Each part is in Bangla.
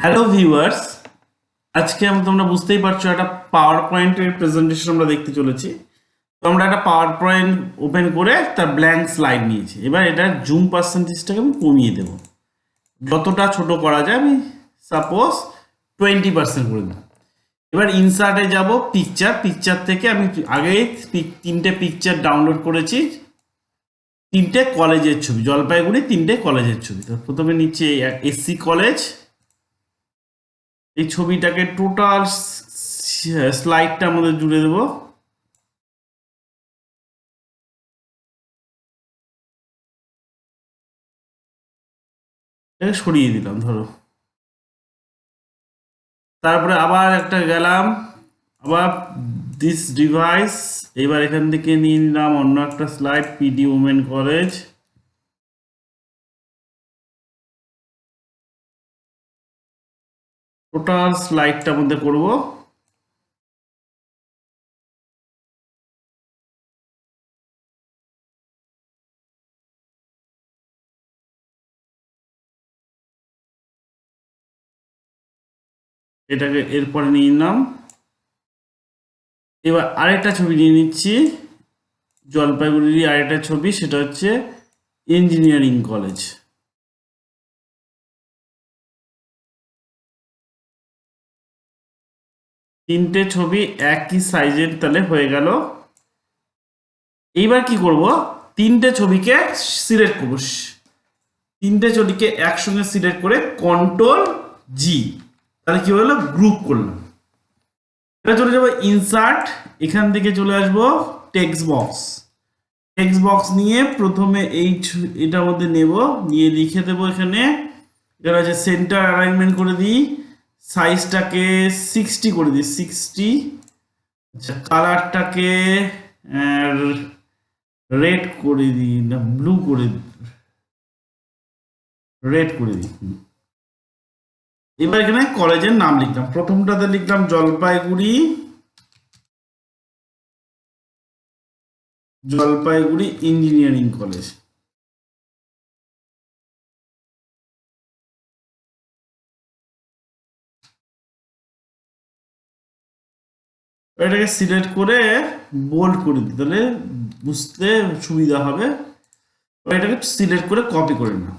হ্যালো ভিউয়ার্স, আজকে তোমরা বুঝতেই পারছো একটা পাওয়ার পয়েন্টের প্রেজেন্টেশন আমরা দেখতে চলেছি। তো আমরা একটা পাওয়ার পয়েন্ট ওপেন করে তার ব্ল্যাঙ্ক স্লাইড নিয়েছি। এবার এটার জুম পার্সেন্টেজটাকে আমি কমিয়ে দেবো, যতটা ছোট করা যায়। আমি সাপোজ 20% করে দিলাম। এবার ইনসার্টে যাব, পিকচার থেকে আমি আগে তিনটে পিকচার ডাউনলোড করেছি, তিনটে কলেজের ছবি, জলপাইগুড়ি তিনটে কলেজের ছবি। তো প্রথমে নিচে এসসি কলেজ, এই ছবিটাকে টোটাল স্লাইডটা আমাদের জুড়ে দেবো। সরিয়ে দিলাম ধরো, তারপরে আবার একটা গেলাম, আবার দিস ডিভাইস। এবার এখান থেকে নিয়ে নিলাম অন্য একটা slide, PD women college. Total স্লাইডটা মধ্যে করব। এটাকে এরপরে নিয়ে নিলাম। এবার আরেকটা ছবি নিয়ে নিচ্ছি, জলপাইগুড়ির আরেকটা ছবি, সেটা হচ্ছে ইঞ্জিনিয়ারিং কলেজ। তিনটে ছবি একই সাইজের, তাহলে হয়ে গেল। এইবার কি করব, তিনটে ছবিকে সিলেক্ট করব, তিনটে ছবিকে একসঙ্গে সিলেক্ট করে কন্ট্রোল জি, তাহলে কি হলো, গ্রুপ করলাম। এবার চলে যাবো ইনসার্ট, এখান থেকে চলে আসবো টেক্সট বক্স। টেক্সট বক্স নিয়ে প্রথমে এটার মধ্যে নেব, নিয়ে লিখে দেবো এখানে। এবার আছে সেন্টার অ্যালাইনমেন্ট করে দিই, সাইজটাকে 60 করে দিই, 60। আচ্ছা, কালারটাকে রেড করে দিই, না ব্লু করে দিই, রেড করে দিই। এবার এখানে কলেজের নাম লিখলাম, প্রথমটাতে লিখলাম জলপাইগুড়ি ইঞ্জিনিয়ারিং কলেজ। এটাকে সিলেক্ট করে বোল্ড করে দিই, তাহলে বুঝতে সুবিধা হবে। এটাকে সিলেক্ট করে কপি করে নাও।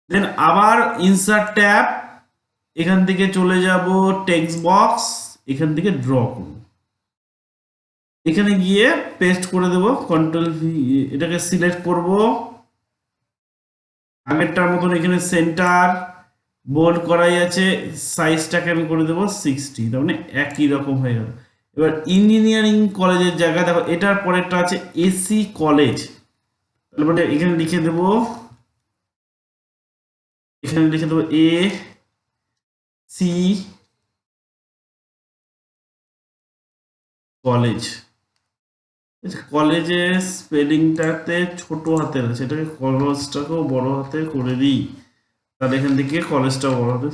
দেন আবার ইনসার্ট ট্যাব, এখান থেকে চলে যাব টেক্সট বক্স, এখান থেকে ড্র করব, এখানে গিয়ে পেস্ট করে দেব, কন্ট্রোল ভি। এটাকে সিলেক্ট করব, আগেরটার মতন এখানে সেন্টার বোল্ড করাই আছে, সাইজটাকে আমি করে দেবো 60, তার মানে একই রকম হয়ে গেল। এবার ইঞ্জিনিয়ারিং কলেজের জায়গায় দেখো, এটার পরেরটা আছে এসি কলেজ, তারপরে এখানে লিখে দেবো, এখানে লিখে দেবো এ সি কলেজ। কলেজের স্পেলিংটাতে ছোট হাতের আছে, এটাকে কলেজটাকেও বড় হাতে করে দিই, তাহলে এখান থেকে কলেজটা বড় হাতে।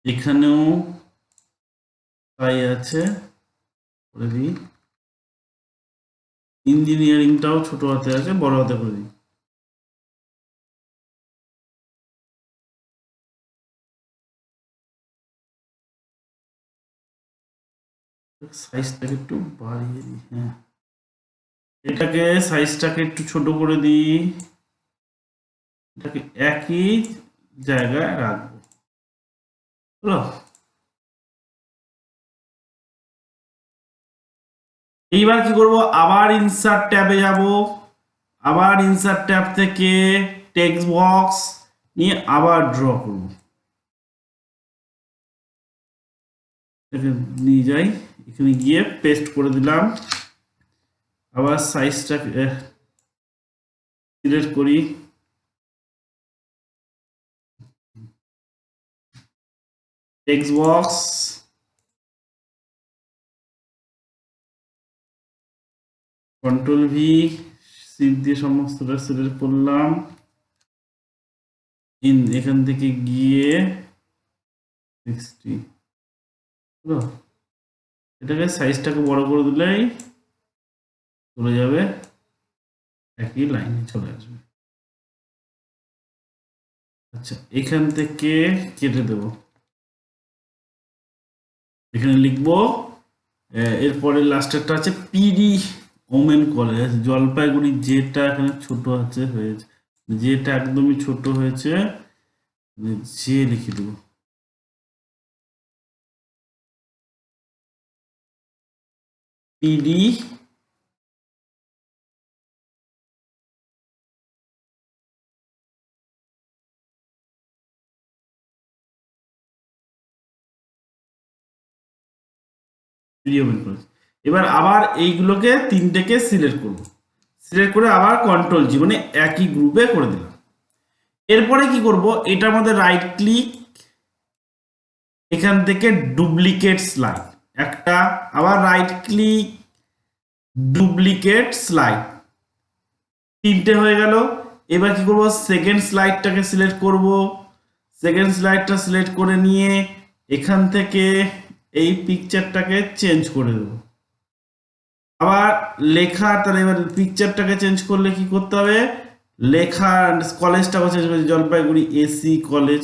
এখানেও তাই আছে, করে দিই। ইঞ্জিনিয়ারিংটাও ছোট হাতে আছে, বড় হাতে করে দিই। সাইজটাকে একটু বাড়িয়ে দিই, হ্যাঁ এটাকে সাইজটাকে একটু ছোট করে দিই, এটাকে একই জায়গায় রাখবো। হলো, এইবার কি করব, আবার ইনসার্ট ট্যাবে যাব, আবার ইনসার্ট ট্যাব থেকে টেক্সট বক্স নিয়ে আবার ড্র করব। এটাকে নিয়ে যাই, এখানে গিয়ে পেস্ট করে দিলাম, আবার সাইজটাকে সিলেক্ট করি, text box, control V, shift দিয়ে সমস্তটা সিলেক্ট করলাম। এখান থেকে গিয়ে 60, এটাকে সাইজটাকে বড় করে দিলেই চলে যাবে, একই লাইনে চলে আসবে। আচ্ছা এখান থেকে কেটে দেব, এখানে লিখবো এরপরে লাস্টেরটা আছে পিডি ওমেন কলেজ জলপাইগুড়ি, যেটা এখানে ছোট আছে হয়েছে, যেটা একদমই ছোট হয়েছে, যে লিখে দেবো পিডি ওমেন কলেজ। এবার আবার এইগুলোকে তিনটেকে সিলেক্ট করব, সিলেক্ট করে আবার কন্ট্রোল জি, মানে একই গ্রুপে করে দিলাম। এরপরে কি করব, এটার মধ্যে রাইট ক্লিক, এখান থেকে ডুপ্লিকেট স্লাইড একটা, আবার রাইট ক্লিক ডুপ্লিকেট স্লাইড, তিনটে হয়ে গেল। এবার কি করব, সেকেন্ড স্লাইডটাকে সিলেক্ট করব, সেকেন্ড স্লাইডটা সিলেক্ট করে নিয়ে এখান থেকে এই পিকচারটাকে চেঞ্জ করে দেব। আবার লেখা, তাহলে এবার পিকচারটাকে চেঞ্জ করলে কি করতে হবে, লেখা কলেজটাকে চেঞ্জ করতে, Jalpaiguri AC college,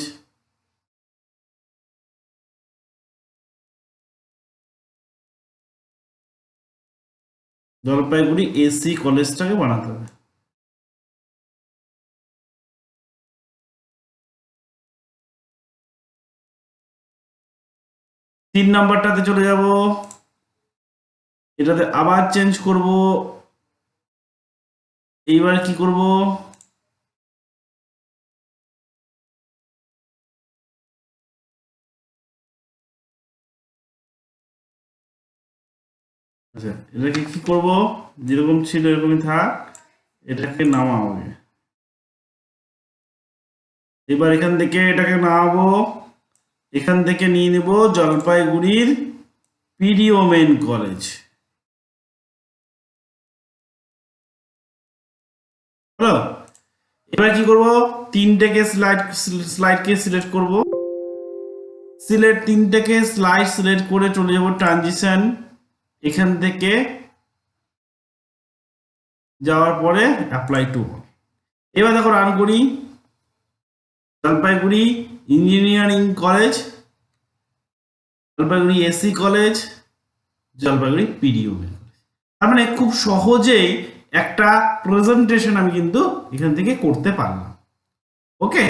Jalpaiguri AC কলেজটাকে বানাতে হবে। তিন নাম্বারটাতে চলে যাব, এটাতে আবার চেঞ্জ করব। এইবার কি করব, আচ্ছা এটাকে কি করব, যেরকম ছিল এরকমই থাক, এটাকে নামাও আগে। এবার এখান থেকে এটাকে নামাবো, এখান থেকে নিয়ে নেব জলপাইগুড়ির পিডি ওমেন কলেজ, হলো। এবার কি করব, তিনটেকে স্লাইডকে সিলেক্ট করব, তিনটেকে স্লাইড সিলেক্ট করে চলে যাব ট্রানজিশন, এখান থেকে যাওয়ার পরে অ্যাপ্লাই টু। এবার দেখো রান করি, Jalpaiguri engineering college, Jalpaiguri AC college, Jalpaiguri PD women college. তার মানে খুব সহজেই একটা প্রেজেন্টেশন আমি কিন্তু এখান থেকে করতে পারলাম। ওকে।